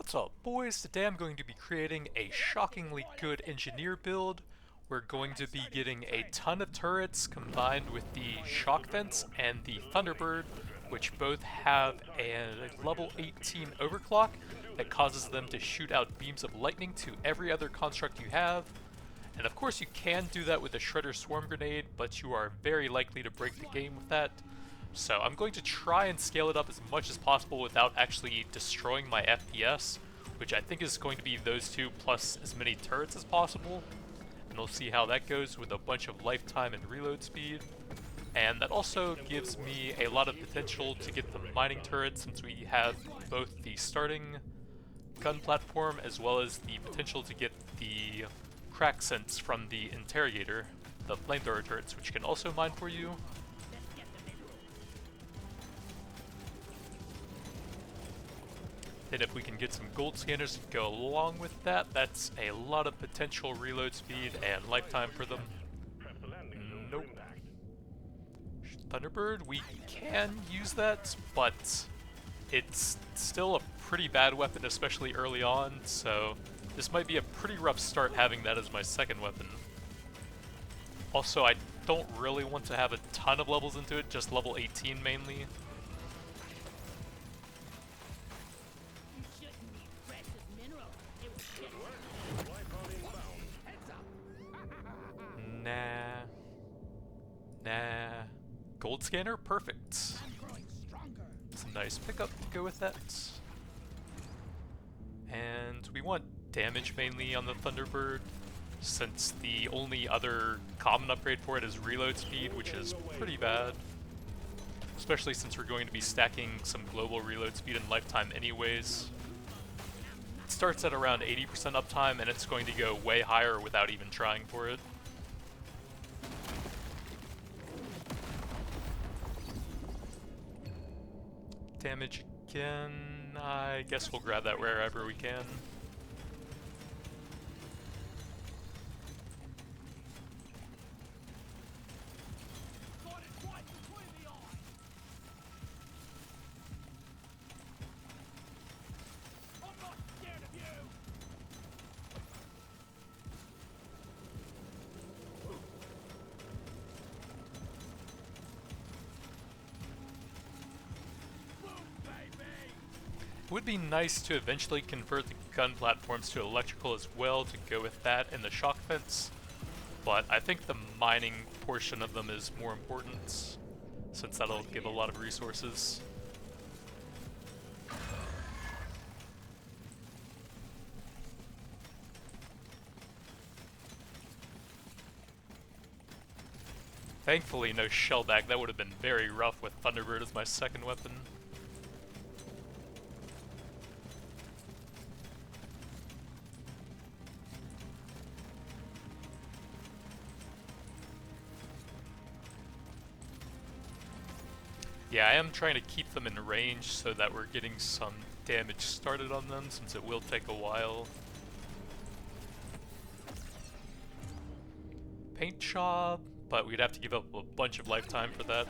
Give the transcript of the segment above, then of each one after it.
What's up, boys? Today I'm going to be creating a shockingly good engineer build. We're going to be getting a ton of turrets combined with the shock vents and the Thunderbird, which both have a level 18 overclock that causes them to shoot out beams of lightning to every other construct you have. And of course you can do that with a Shredder Swarm Grenade, but you are very likely to break the game with that. So I'm going to try and scale it up as much as possible without actually destroying my FPS, which I think is going to be those two plus as many turrets as possible. And we'll see how that goes with a bunch of lifetime and reload speed. And that also gives me a lot of potential to get the mining turrets, since we have both the starting gun platform as well as the potential to get the crack sense from the interrogator, the flamethrower turrets, which can also mine for you. Then if we can get some gold scanners to go along with that, that's a lot of potential reload speed and lifetime for them. Nope. Thunderbird, we can use that, but it's still a pretty bad weapon, especially early on, so this might be a pretty rough start having that as my second weapon. Also, I don't really want to have a ton of levels into it, just level 18 mainly. Nah. Gold scanner? Perfect. It's a nice pickup to go with that. And we want damage mainly on the Thunderbird, since the only other common upgrade for it is reload speed, which is pretty bad. Especially since we're going to be stacking some global reload speed and lifetime anyways. It starts at around 80% uptime, and it's going to go way higher without even trying for it. Damage again. I guess we'll grab that wherever we can. It would be nice to eventually convert the gun platforms to electrical as well to go with that and the shock vents, but I think the mining portion of them is more important, since that'll give a lot of resources. Thankfully no shellback, that would have been very rough with Thunderbird as my second weapon. Yeah, I am trying to keep them in range so that we're getting some damage started on them, since it will take a while. Paint job, but we'd have to give up a bunch of lifetime for that.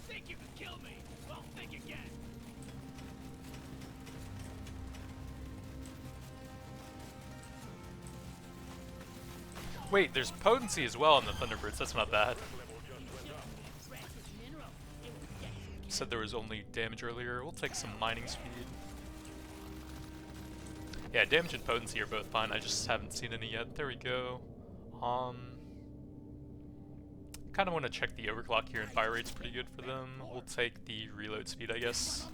Think you can kill me? Well, think again. Wait, there's potency as well on the Thunderbirds, that's not bad. Said there was only damage earlier. We'll take some mining speed. Yeah, damage and potency are both fine, I just haven't seen any yet. There we go. Kind of want to check the overclock here, and fire rate's pretty good for them. We'll take the reload speed, I guess.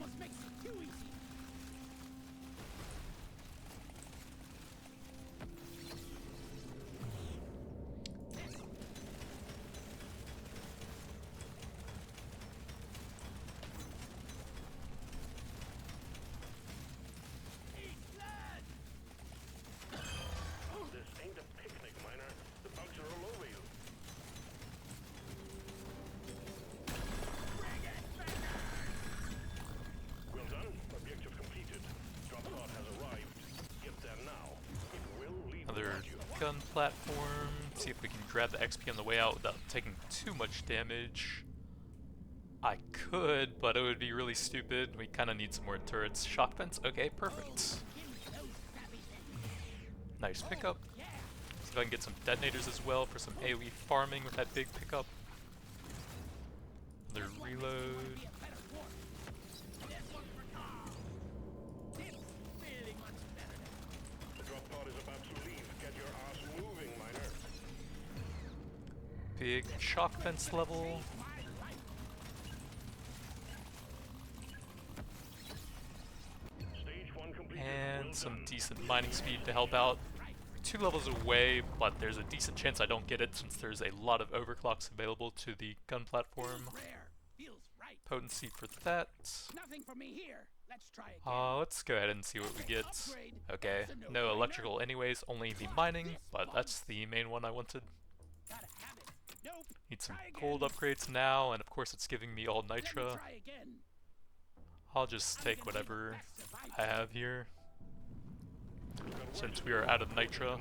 gun platform. See if we can grab the XP on the way out without taking too much damage. I could, but it would be really stupid. We kind of need some more turrets. Shock fence? Okay, perfect. Nice pickup. See if I can get some detonators as well for some AoE farming with that big pickup. Another reload. Big shock fence level. And some decent mining speed to help out. 2 levels away, but there's a decent chance I don't get it since there's a lot of overclocks available to the gun platform. Potency for that. Nothing for me here. Let's try again. Let's go ahead and see what we get. Okay, no electrical anyways, only the mining, but that's the main one I wanted. Need some gold upgrades now, and of course it's giving me all nitra. I'll just take whatever I have here, since we are out of nitra.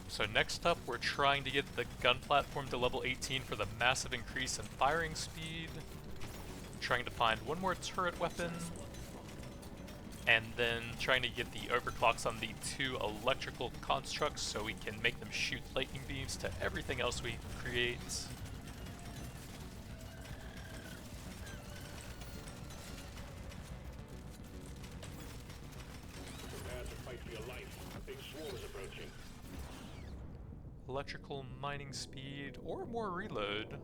So next up, we're trying to get the gun platform to level 18 for the massive increase in firing speed. Trying to find one more turret weapon. And then trying to get the overclocks on the 2 electrical constructs so we can make them shoot lightning beams to everything else we create. Prepare to fight for your life. A big swarm is approaching. Electrical mining speed, or more reload.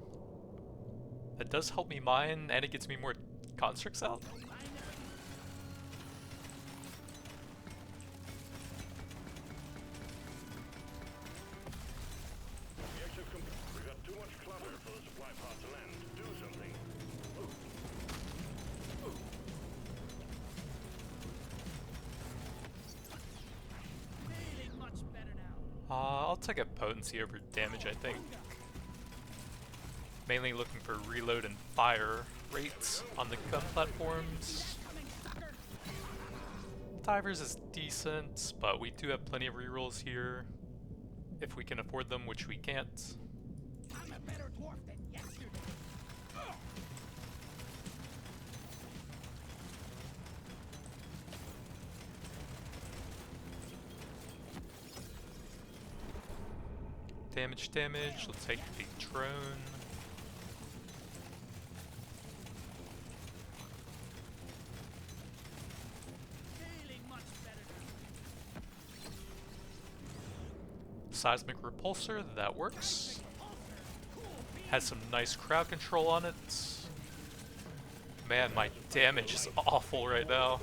That does help me mine, and it gets me more constructs out. We've got too much clutter for the supply pod to land. Do something. Feeling much better now. I'll take a potency over damage, I think. Mainly looking for reload and fire rates on the gun platforms. Divers is decent, but we do have plenty of rerolls here, if we can afford them, which we can't. I'm a better dwarf than yesterday. Damage, let's take the drone. Feeling much better now. Seismic repulsor, that works. Has some nice crowd control on it. Man, my damage is awful right now.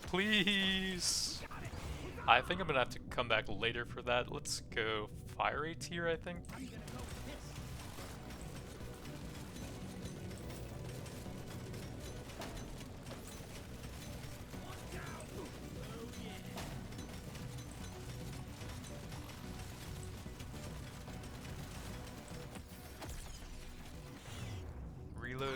Please! I think I'm gonna have to come back later for that. Let's go fire A tier, I think. Reload.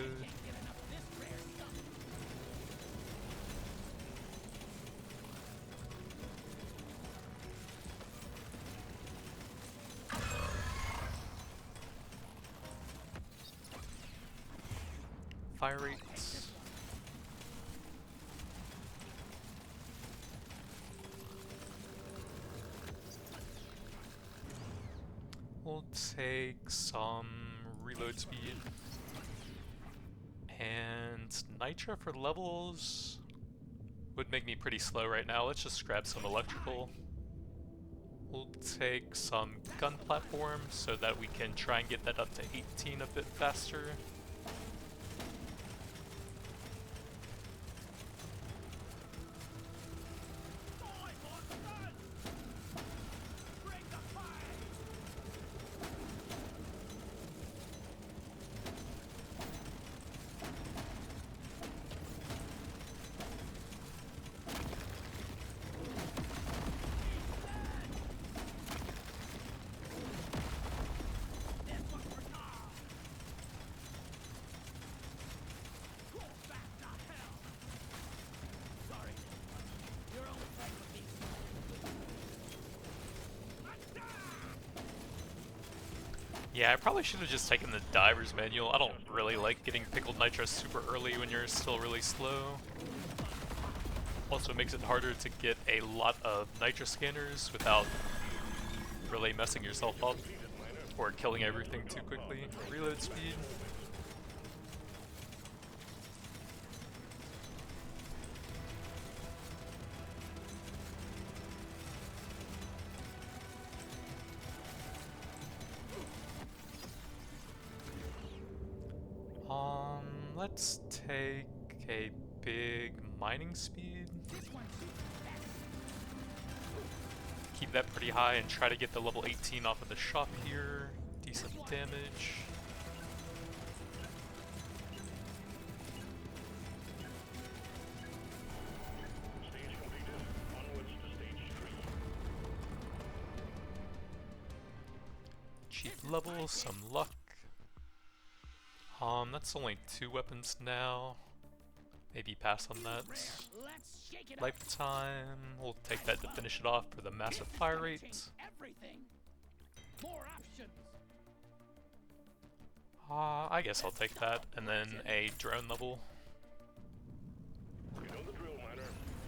Fire rates. We'll take some reload speed. And nitra for levels would make me pretty slow right now. Let's just grab some electrical. We'll take some gun platform so that we can try and get that up to 18 a bit faster. Yeah, I probably should have just taken the diver's manual. I don't really like getting pickled nitrous super early when you're still really slow. Also makes it harder to get a lot of nitrous scanners without really messing yourself up or killing everything too quickly. Reload speed. Let's take a big mining speed. Keep that pretty high and try to get the level 18 off of the shop here. Decent damage. Stage completed. Onwards to stage 3. Cheap level, some luck. That's only 2 weapons now. Maybe pass on that. Let's shake it up. Lifetime. We'll take that to finish it off for the massive fire rate. Everything. More options. I guess I'll take that, and then a drone level. You know the drill, miner.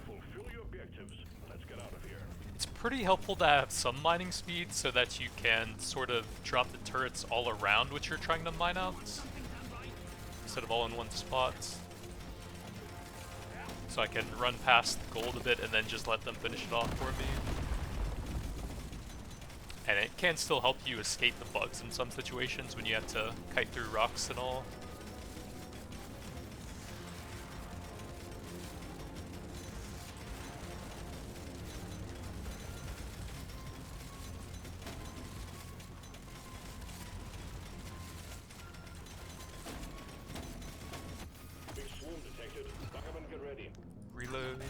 Fulfill your objectives. Let's get out of here. It's pretty helpful to have some mining speed so that you can sort of drop the turrets all around what you're trying to mine out, instead of all in one spot. So I can run past the gold a bit and then just let them finish it off for me. And it can still help you escape the bugs in some situations when you have to kite through rocks and all. Big swarm detected. Back up and get ready. Reload.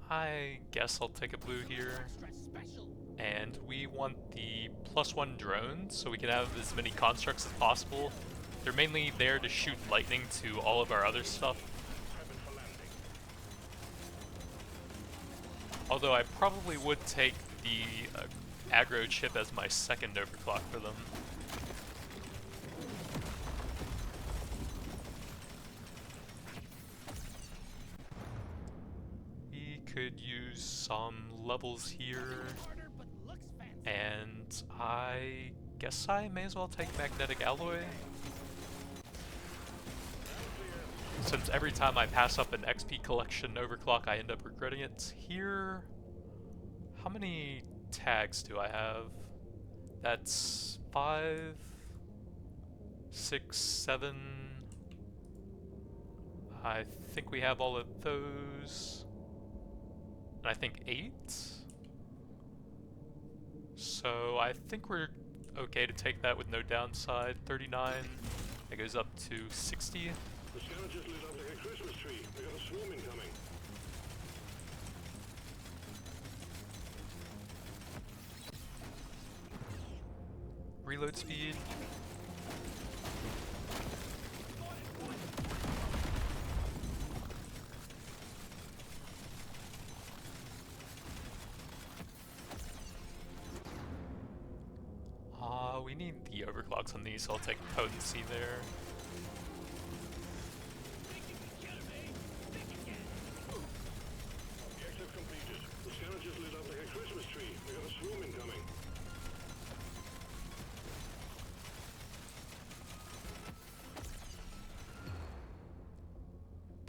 I guess I'll take a blue here. And we want the +1 drones, so we can have as many constructs as possible. They're mainly there to shoot lightning to all of our other stuff. Although I probably would take the aggro chip as my second overclock for them. We could use some levels here. And I guess I may as well take magnetic alloy. Since every time I pass up an XP collection overclock, I end up regretting it. Here, how many tags do I have? That's 5, 6, 7. I think we have all of those. And I think 8. So I think we're okay to take that with no downside. 39. It goes up to 60. The scanner just lit up like a Christmas tree. We got a swarm incoming. Reload speed. We need the overclocks on these, so I'll take potency there. Objective completed. The scanner just lit up like a Christmas tree. We got a swarm incoming.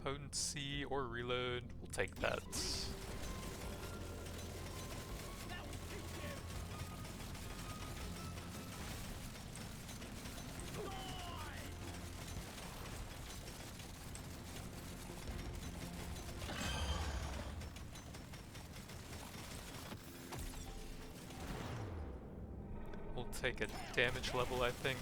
Potency or reload, we'll take that. We'll take a damage level, I think.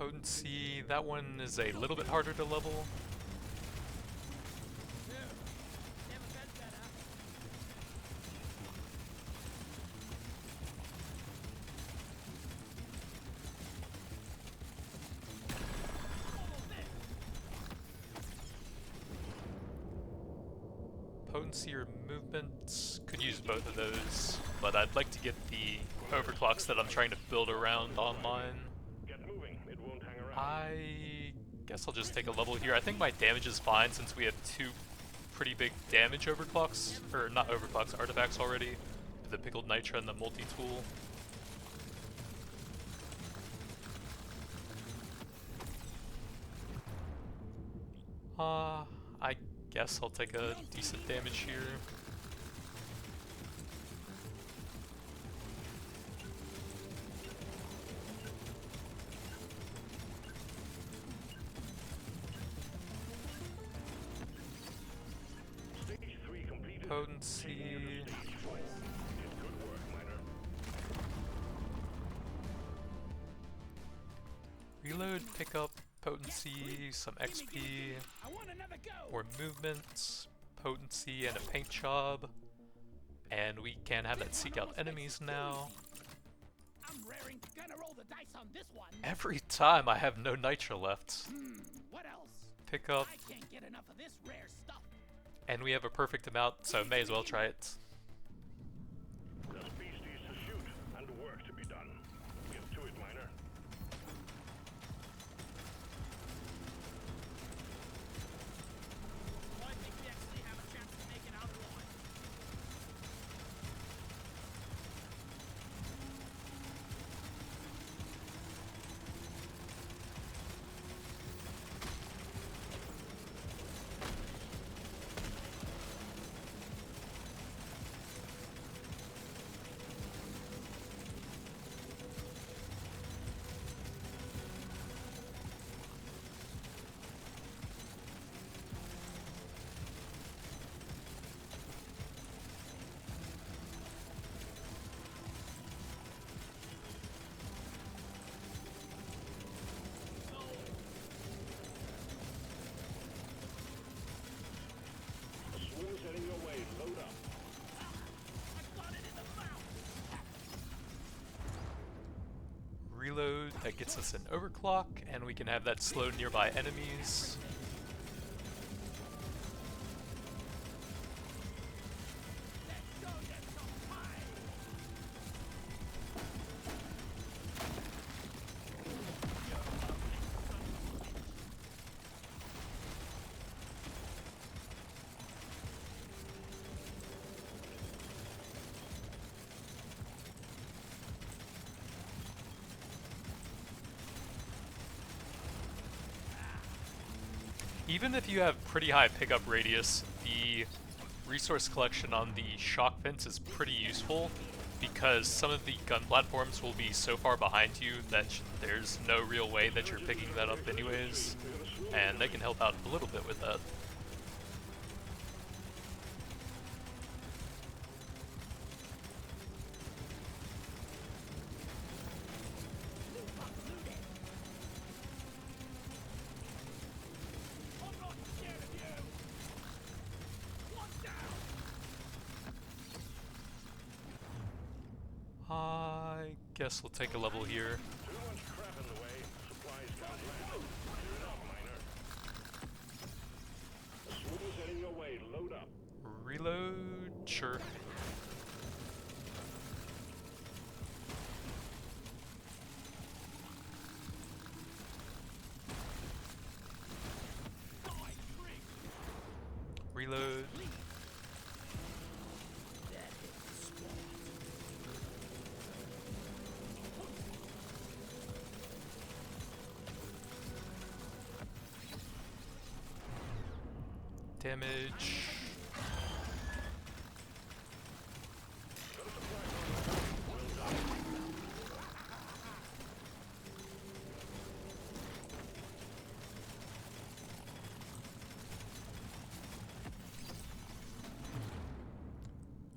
Potency, that one is a little bit harder to level. Never felt better. Potency or movement, could use both of those, but I'd like to get the overclocks that I'm trying to build around online. Get moving. It won't hang around. I guess I'll just take a level here. I think my damage is fine since we have two pretty big damage overclocks, or not overclocks, artifacts already. The Pickled Nitra and the multi-tool. I guess I'll take a decent damage here. Stage 3 completed. Potency. Good work, miner. Reload, pick up, potency, some XP, I want another go. more movement, potency, and a paint job. And we can have that seek out enemies now. I'm raring. Gonna roll the dice on this one. Every time I have no nitro left. What else? Pick up, I can't get enough of this rare stuff. and we have a perfect amount, so may as well try it. There's beasties to shoot and work to be done. Get to it, miner. I think we actually have a chance to make it out alive. The swarm's heading your way. Load up. I got it in the mouth. Reload, that gets us an overclock, and we can have that slow nearby enemies. Let's go get some pie. Even if you have pretty high pickup radius, the resource collection on the shock fence is pretty useful because some of the gun platforms will be so far behind you that there's no real way that you're picking that up anyways, and they can help out a little bit with that. I'm not scared of you. One down. I guess we'll take a level here. Too much crap in the way. Supplies can't land. Clear it up, miner. The swarm's heading your way. Load up. Reload, sure. Reload. Damage.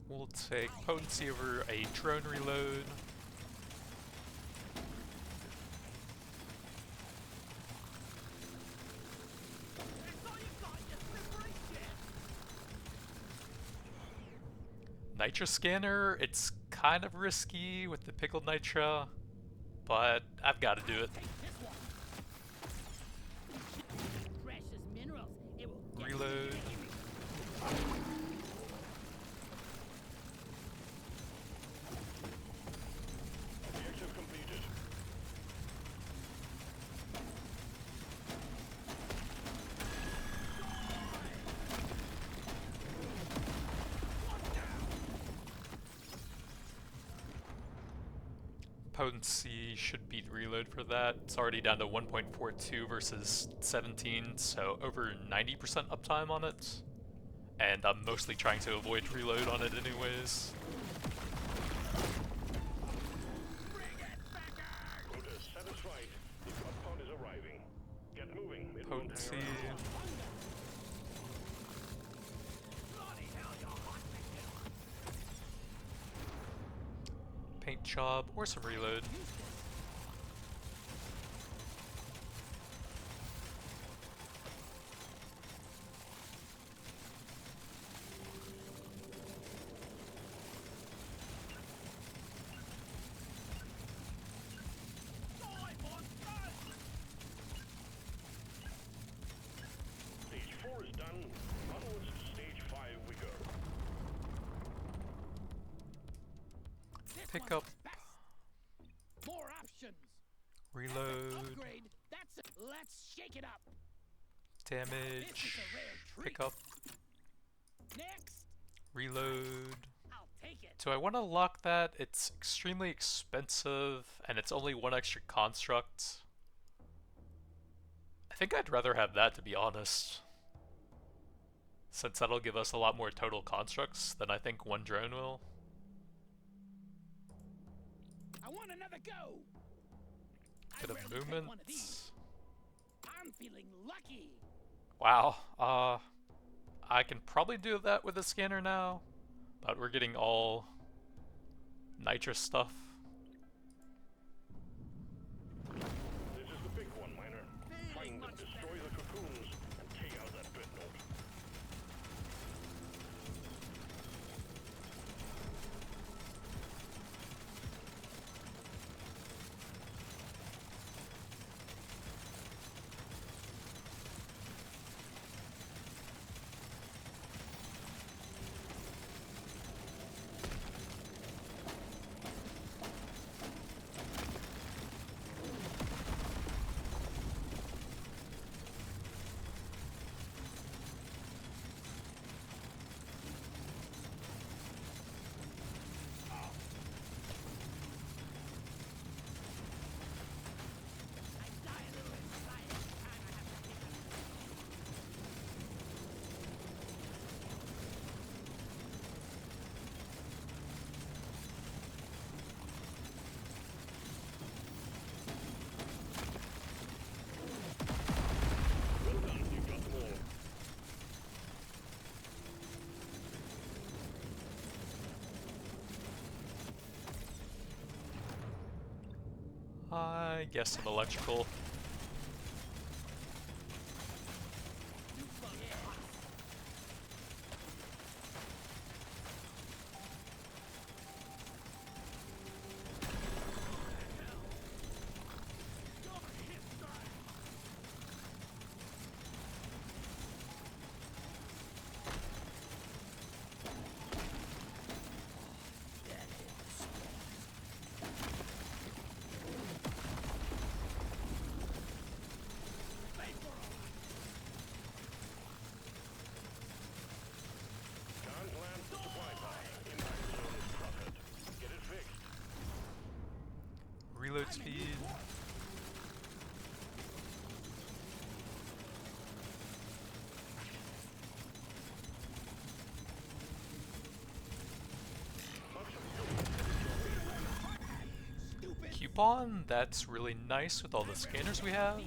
We'll take potency over a drone reload. nitra scanner, it's kind of risky with the pickled nitra, but I've got to do it. Precious minerals. It will get Reload. Objective completed. Potency should beat reload for that. It's already down to 1.42 versus 17, so over 90% uptime on it. And I'm mostly trying to avoid reload on it anyways. Quota satisfied. The drop pod is arriving. Get moving. It won't hang Potency. around. Paint job, or some reload. Stage 4 is done. Onwards to stage 5 we go. Pick up, more options. reload, Upgrade. That's it. Let's shake it up. damage, rare pick treat. up, Next, reload. I'll take it. Do I want to lock that? It's extremely expensive, and it's only one extra construct. I think I'd rather have that, to be honest. Since that'll give us a lot more total constructs than I think one drone will. I want another go. Bit I of rarely take movement. one of these. I'm feeling lucky. Wow, I can probably do that with the scanner now, but we're getting all nitrous stuff. This is the big one, Miner. Find and destroy the cocoons and take out that dreadnought. Well done, you got them all. I guess some electrical. Can't land the supply pod. Impact zone is cluttered. Get it fixed. Reload speed. Coupon, that's really nice with all the scanners we have.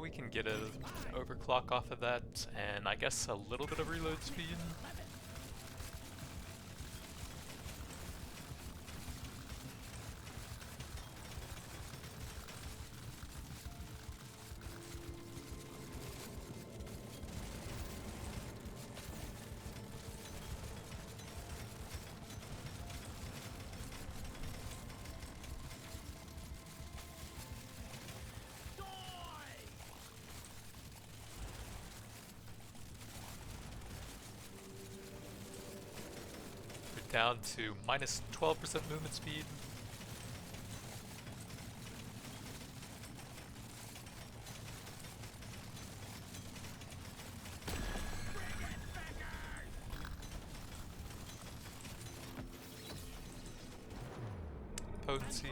We can get an overclock off of that, and I guess a little bit of reload speed. down to minus 12% movement speed. Potency.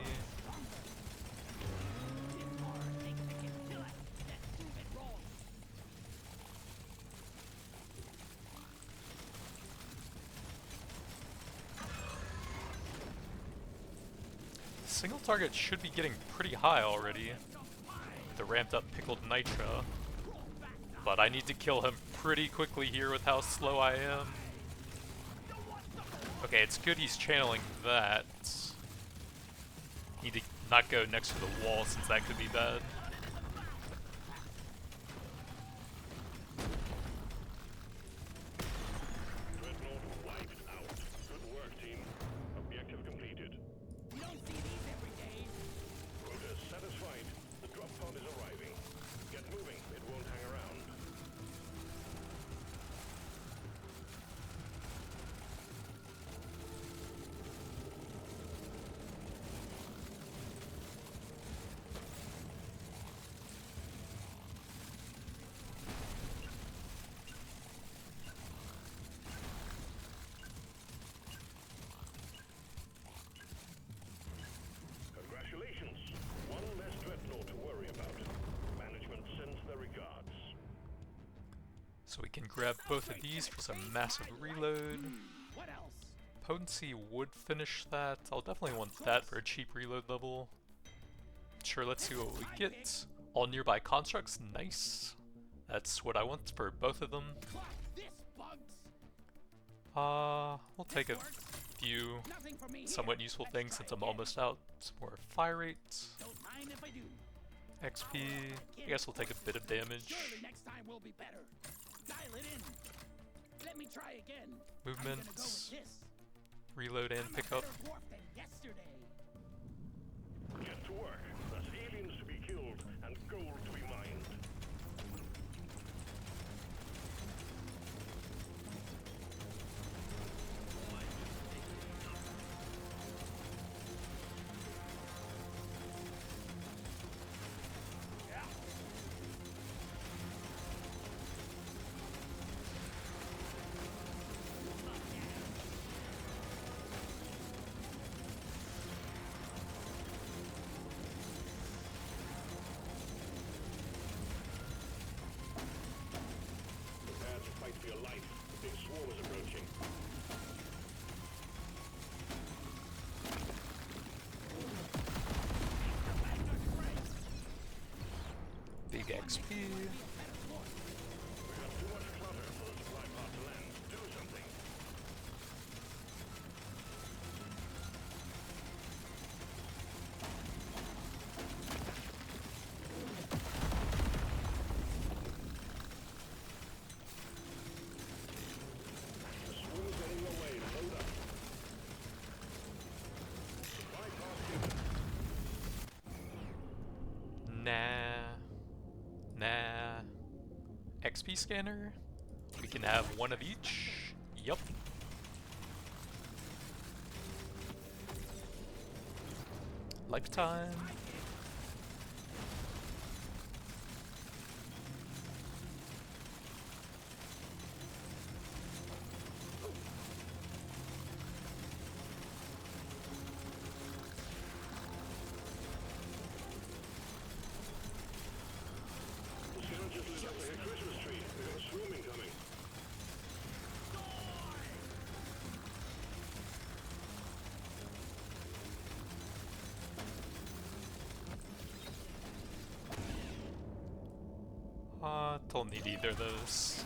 Single target should be getting pretty high already. The ramped up pickled nitra. But I need to kill him pretty quickly here with how slow I am. Okay, it's good he's channeling that. Need to not go next to the wall since that could be bad. Dreadnought wiped out. Good work, team. Objective completed. You don't see these every day. Quota satisfied. The drop pod is arriving. Get moving. It won't hang around. Congratulations. One less dreadnought to worry about. Management sends their regards. So we can grab both of these for some massive reload. What else? Potency would finish that. I'll definitely want that for a cheap reload level. Sure, let's see what we get. All nearby constructs, nice. That's what I want for both of them. Clock this, bugs. We'll take a few Nothing for me here. somewhat useful Let's things try since I'm again. almost out. Some more fire rate, Don't mind if I do. XP. I guess we'll take a bit of damage. Surely next time will be better. Dial it in. Let me try again. Movement, I'm gonna go with this. reload, and I'm pick a up. better dwarf than yesterday. Get to work. There's aliens to be killed and gold to be mined. Prepare to fight for your life. The big swarm is approaching. Big XP. We have too much clutter for the supply pod to land. Do something. The swarm is getting away. Load up. Supply pod given. Nah. XP scanner. We can have one of each. Yup. Lifetime. The scavengers lit up like a Christmas tree. We got a swarm incoming. Don't need either of those.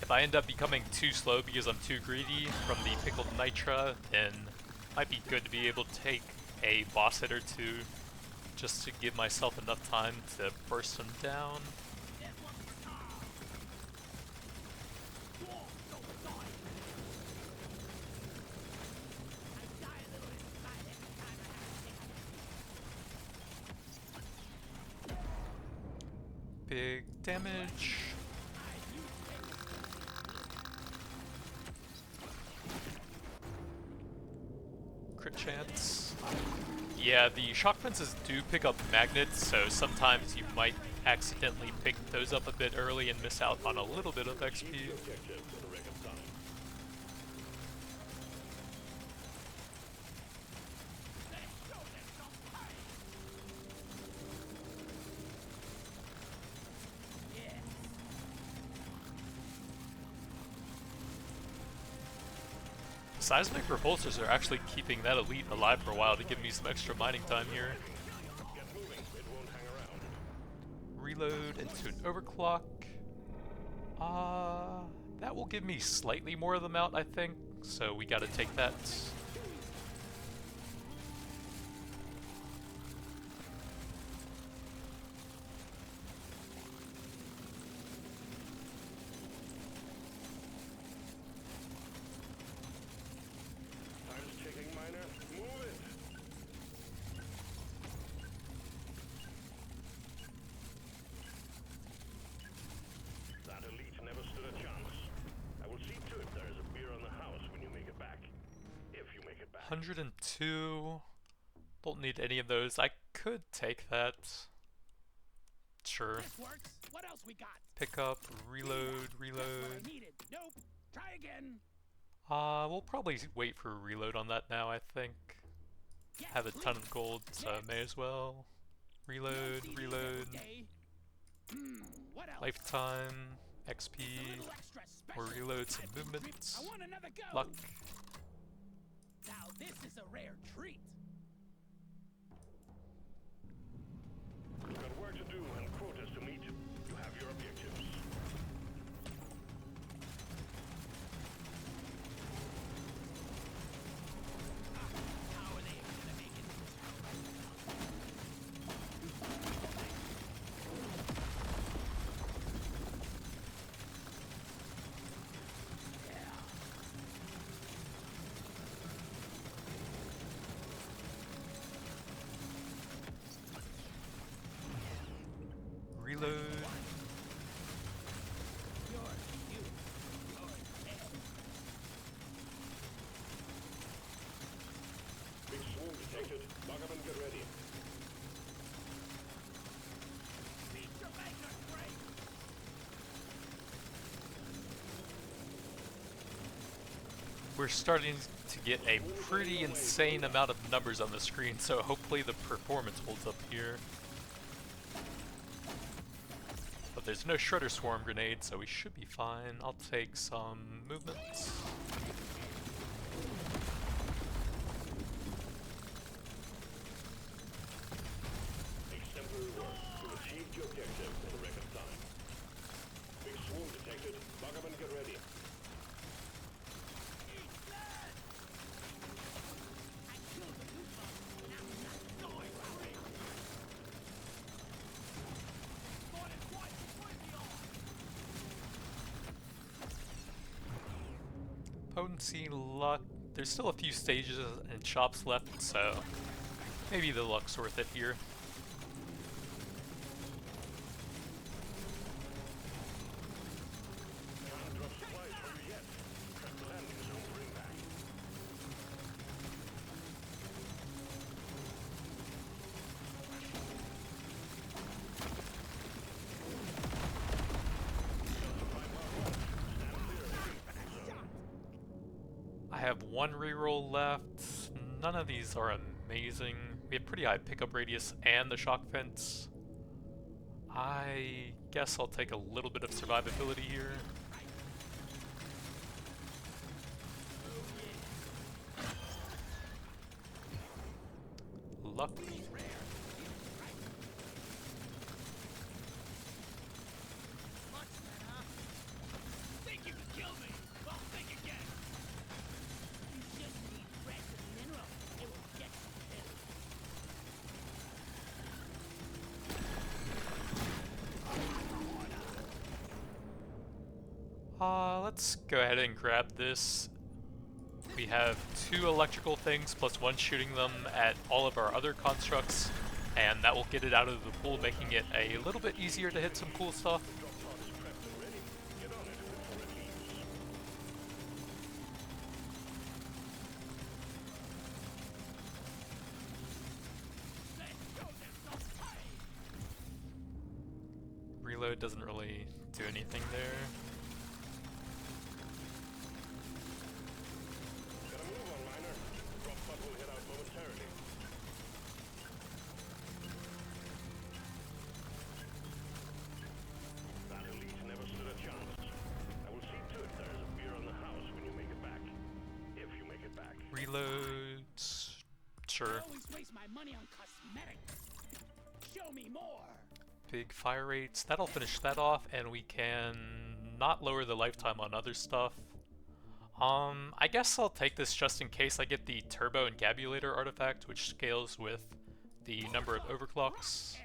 If I end up becoming too slow because I'm too greedy from the pickled nitra, then it might be good to be able to take a boss hit or two just to give myself enough time to burst them down. Big damage. crit chance. Yeah, the shock fences do pick up magnets, so sometimes you might accidentally pick those up a bit early and miss out on a little bit of XP. Seismic repulsors are actually keeping that elite alive for a while to give me some extra mining time here. Reload into an overclock. That will give me slightly more of them out, I think, so we gotta take that. That elite never stood a chance. I will see to it there is a beer on the house when you make it back. If you make it back. 102. Don't need any of those. I could take that. Sure. This works. What else we got? Pick up, reload, What I reload. needed. Nope. Try again. We'll probably wait for a reload on that now, I think. Yes, Have a ton of please. gold, so Next. may as well. Reload, No CDs reload. every day. What else? Lifetime, XP, A little extra or special. reload some I've been movement. gripped. I want another go. Luck. Now this is a rare treat. You've got work to do and quotas to meet. You have your objectives. How are they gonna make it? Reload. Big swarm detected. Lock up and get ready. We're starting to get a pretty insane amount of numbers on the screen, so hopefully the performance holds up here. But there's no Shredder Swarm grenade, so we should be fine. I'll take some movements. Exemplary work. You achieved your objective in a record time. Big swarm detected. Lock up and get ready. Potency, luck. There's still a few stages and shops left, so maybe the luck's worth it here. Can't drop supplies for you yet. Prep the landing zone to bring back. I have one reroll left. None of these are amazing. We have pretty high pickup radius and the shock fence. I guess I'll take a little bit of survivability here. Luck. Think you can kill me? Well, think again. You just need precious mineral. It will get you killed. Let's go ahead and grab this. We have 2 electrical things plus 1 shooting them at all of our other constructs, and that will get it out of the pool, making it a little bit easier to hit some cool stuff. Reload doesn't really do anything there. Gotta move on, miner. Drop pod will head out momentarily. That elite never stood a chance. I will see to it there is a beer on the house when you make it back. If you make it back. Reload. Sure. I always waste my money on cosmetics. Show me more. Big fire rates. That'll finish that off, and we can not lower the lifetime on other stuff. I guess I'll take this just in case I get the Turbo Encabulator artifact, which scales with the number of overclocks.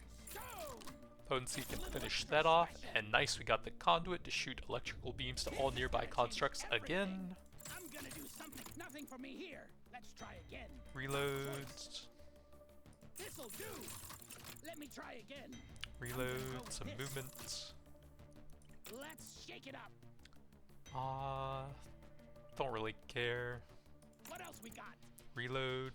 Potency can finish that off, and nice, we got the conduit to shoot electrical beams to all nearby constructs again. I'm gonna do something. Nothing for me here. Let's try again. Reload. This'll do. Let me try again. Reload, some This. movement. Let's shake it up. Don't really care. What else we got? Reload.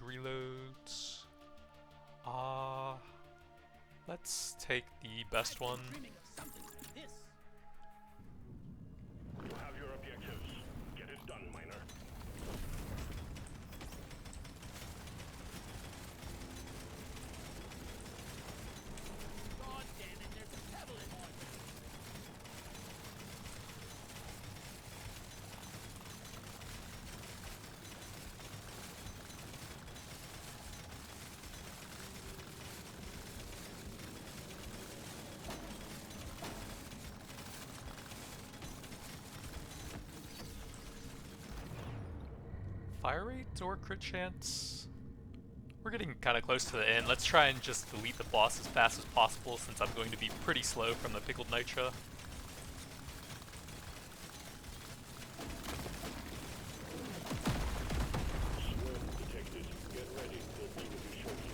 Let's take the best one. Dreaming of something like this. You have your objectives. Get it done, miner. God damn it, there's a pebble in one. Fire rate or crit chance? We're getting kind of close to the end. Let's try and just delete the boss as fast as possible since I'm going to be pretty slow from the pickled nitra. Swarm detected. Get ready. We'll be with you shortly.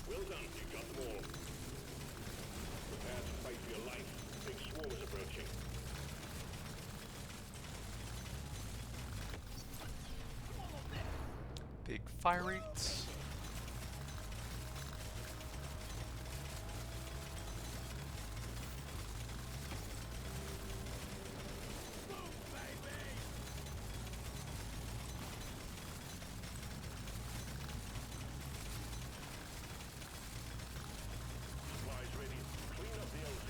Well done. You got them all. Prepare to fight for your life. Big swarm is approaching. Big fire rates. Supplies ready. Clean up the LZ.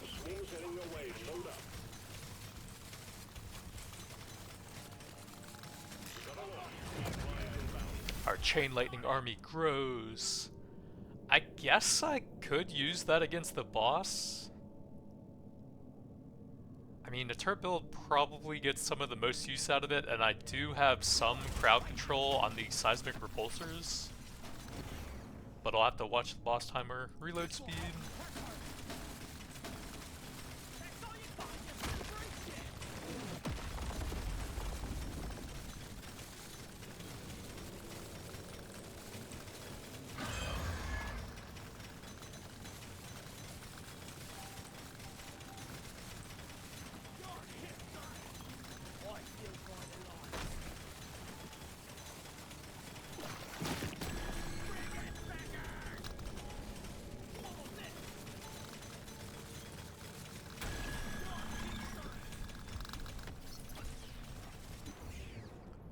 The swarm's heading your way. Load up. Got a lot. Supplies inbound. Our chain lightning army grows. I guess I could use that against the boss. I mean, the turret build probably gets some of the most use out of it, and I do have some crowd control on the seismic repulsors. But I'll have to watch the boss timer. Reload speed. That's all you find, just break it. Your hips are. I feel quite alive. Bring it back! Almost it.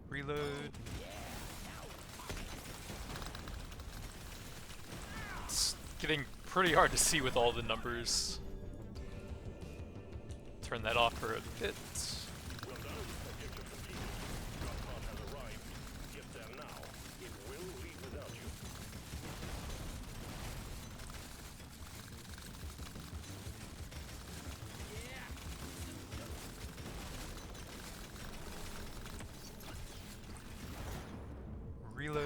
Reload. It's getting pretty hard to see with all the numbers. Turn that off for a bit. Well done. Objective completed. Drop pod has arrived. Get there now. It will leave without you. Yeah. Reload.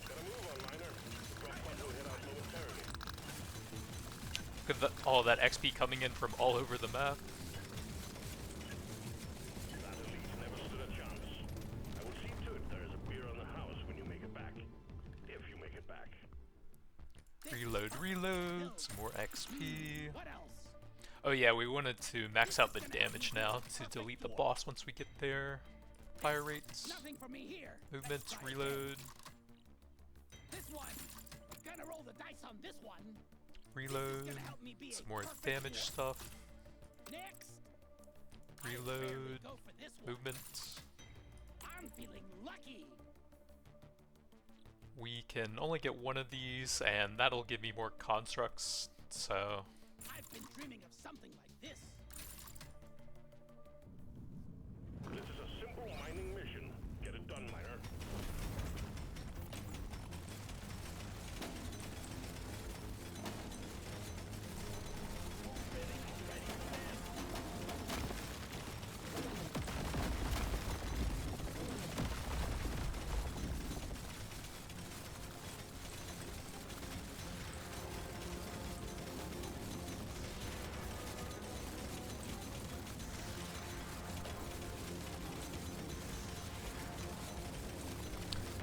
Gotta move on, miner. Drop pod will head out momentarily. Look at all that XP coming in from all over the map. That elite never stood a chance. Oh yeah, we wanted to max out the damage now to delete the boss once we get there. Fire rates, Nothing for me here. movements, reload, This one. Gonna roll the dice on this one. reload, Gonna help me be some a more perfect damage dwarf. stuff, Next. I rarely reload, go for this one. movements. I'm feeling lucky. We can only get one of these, and that'll give me more constructs, so... I've been dreaming of something like this. This is a simple mining mission. Get it done, miner.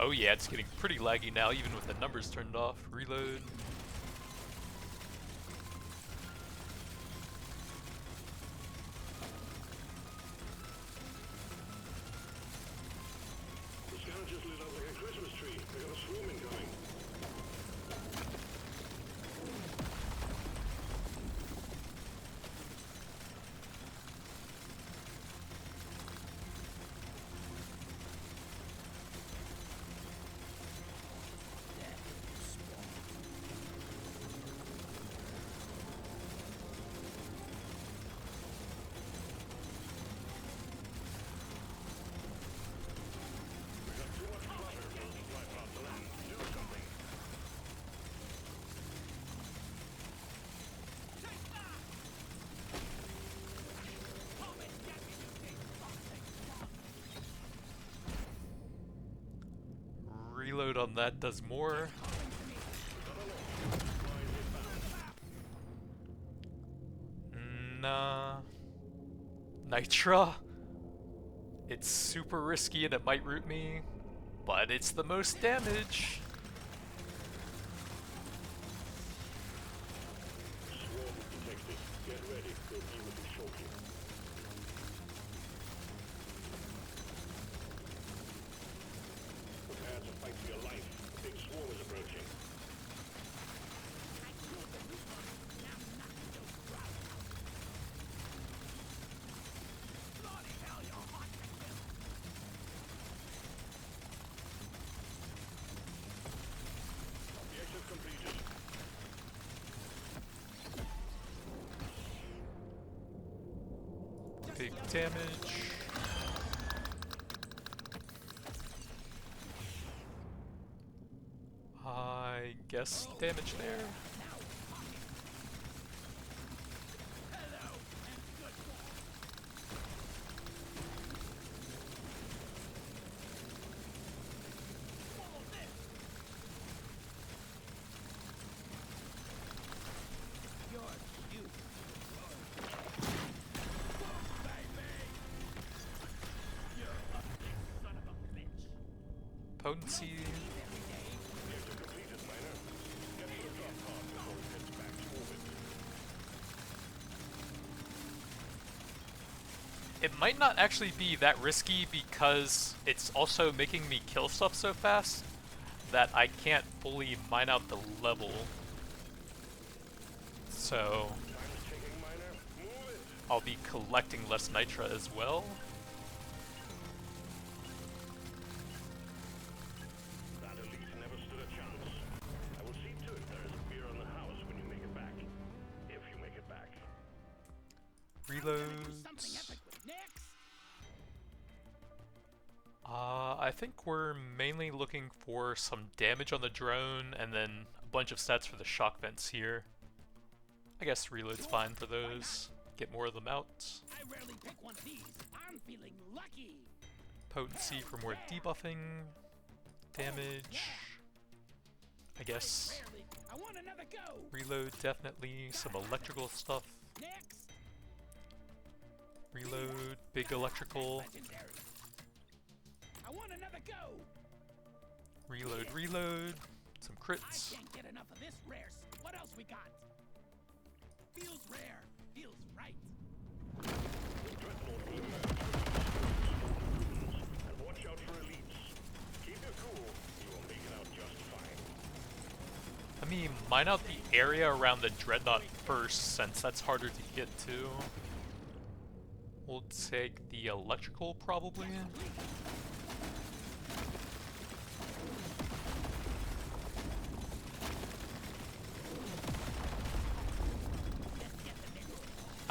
Oh yeah, it's getting pretty laggy now, even with the numbers turned off. Reload. The scanner just lit up like a Christmas tree. They got a swarm incoming. We got too much clutter for us to fly past the land. Do something. Reload on that does more. Nah. Nitra. It's super risky and it might root me, but it's the most damage. Swarm detected. Get ready. They'll be with you shortly. Prepare to fight for your life. A big swarm is approaching. I killed the root one. Now nothing goes right. Bloody hell, you're hot to kill. Objective completed. Big damage. I guess damage there. Hello, and good luck. Follow this. You're cute. Baby. You're a big son of a bitch. Potency. Objective completed, miner. Get to the top part before it heads back to orbit. It might not actually be that risky because it's also making me kill stuff so fast that I can't fully mine out the level. So Time's ticking, miner. Move it. I'll be collecting less nitra as well. That elite never stood a chance. I will see to it there is a beer on the house when you make it back. If you make it back. Something Reloads. epic with next. I think we're mainly looking for some damage on the drone and then a bunch of stats for the shock vents here. I guess reload's fine for those. Get more of them out. I rarely pick one of these. I'm feeling lucky. Potency for more debuffing. Damage. I guess. Rarely. I want another go. Reload definitely. Some electrical stuff. Next. Reload. Big electrical. Legendary. I want another go. Reload. Some I crits. can't get enough of this rare. What else we got? Feels rare. feels right. Dreadnought will emerge and watch out for elites. Keep your cool. You will make it out just fine. Let me mine out the area around the dreadnought first, since that's harder to get to. We'll take the electrical, probably.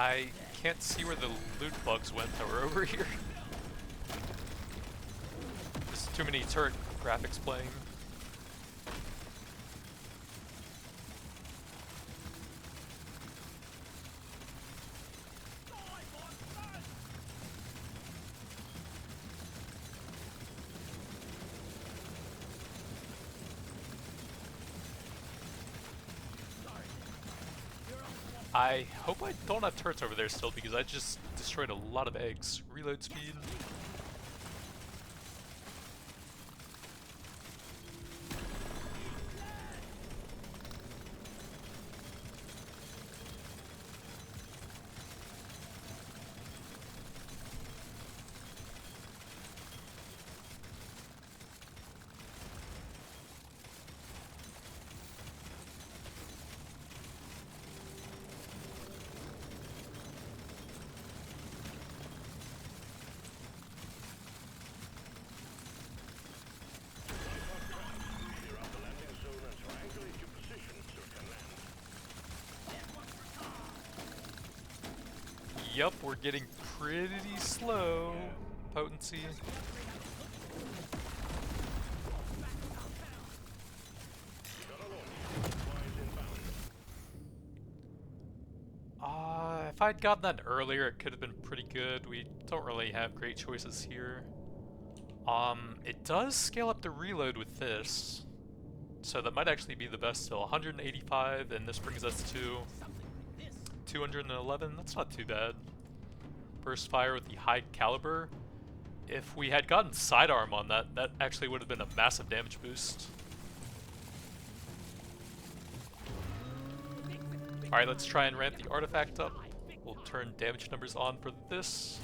I can't see where the loot bugs went that were over here. There's too many turret graphics playing. I hope I don't have turrets over there still, because I just destroyed a lot of eggs. Reload speed. Clear out the landing zone and triangulate your position so it can land. Yup, we're getting pretty slow. Potency. If I'd gotten that earlier, it could have been pretty good. We don't really have great choices here. It does scale up the reload with this, so that might actually be the best still. 185, and this brings us to 211. That's not too bad. Burst fire with the high caliber. If we had gotten sidearm on that, that actually would have been a massive damage boost. Alright, let's try and ramp the artifact up. We'll turn damage numbers on for this.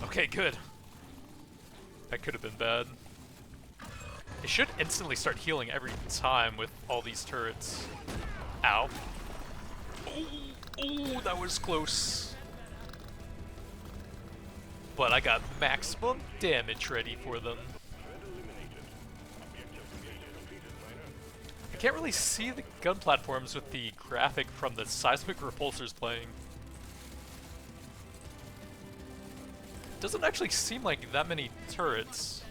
Okay, good. That could have been bad. It should instantly start healing every time with all these turrets. Ow. Ooh, that was close. But I got maximum damage ready for them. I can't really see the gun platforms with the graphic from the seismic repulsors playing. Doesn't actually seem like that many turrets.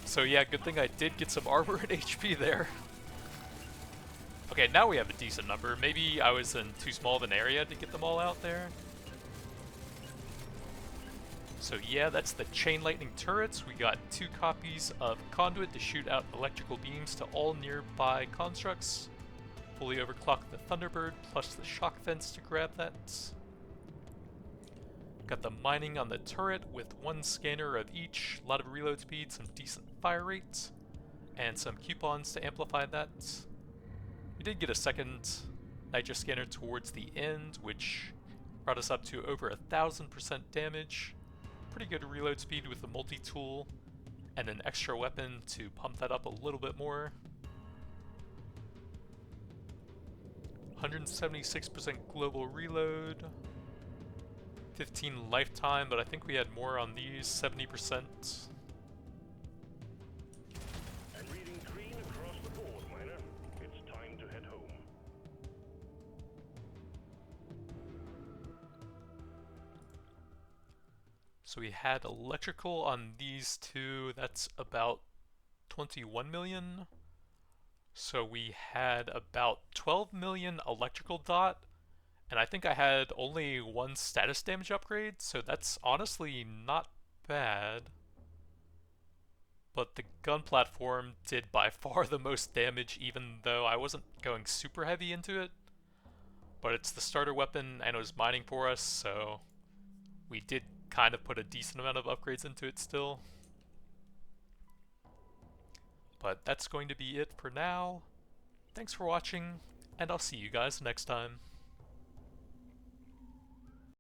So yeah, good thing I did get some armor and HP there. Okay, now we have a decent number. Maybe I was in too small of an area to get them all out there. So yeah, that's the chain lightning turrets. We got 2 copies of conduit to shoot out electrical beams to all nearby constructs. Fully overclock the Thunderbird, plus the shock fence to grab that. Got the mining on the turret with 1 scanner of each, a lot of reload speed, some decent fire rates, and some coupons to amplify that. We did get a second nitro scanner towards the end, which brought us up to over 1000% damage. Pretty good reload speed with the multi-tool, and an extra weapon to pump that up a little bit more. 176% global reload, 15 lifetime, but I think we had more on these, 70%. I'm reading green across the board, miner. It's time to head home. So we had electrical on these 2, that's about 21 million. So we had about 12 million electrical dot, and I think I had only 1 status damage upgrade, so that's honestly not bad. But the gun platform did by far the most damage, even though I wasn't going super heavy into it. But it's the starter weapon, and it was mining for us, so we did kind of put a decent amount of upgrades into it still. But that's going to be it for now. Thanks for watching, and I'll see you guys next time.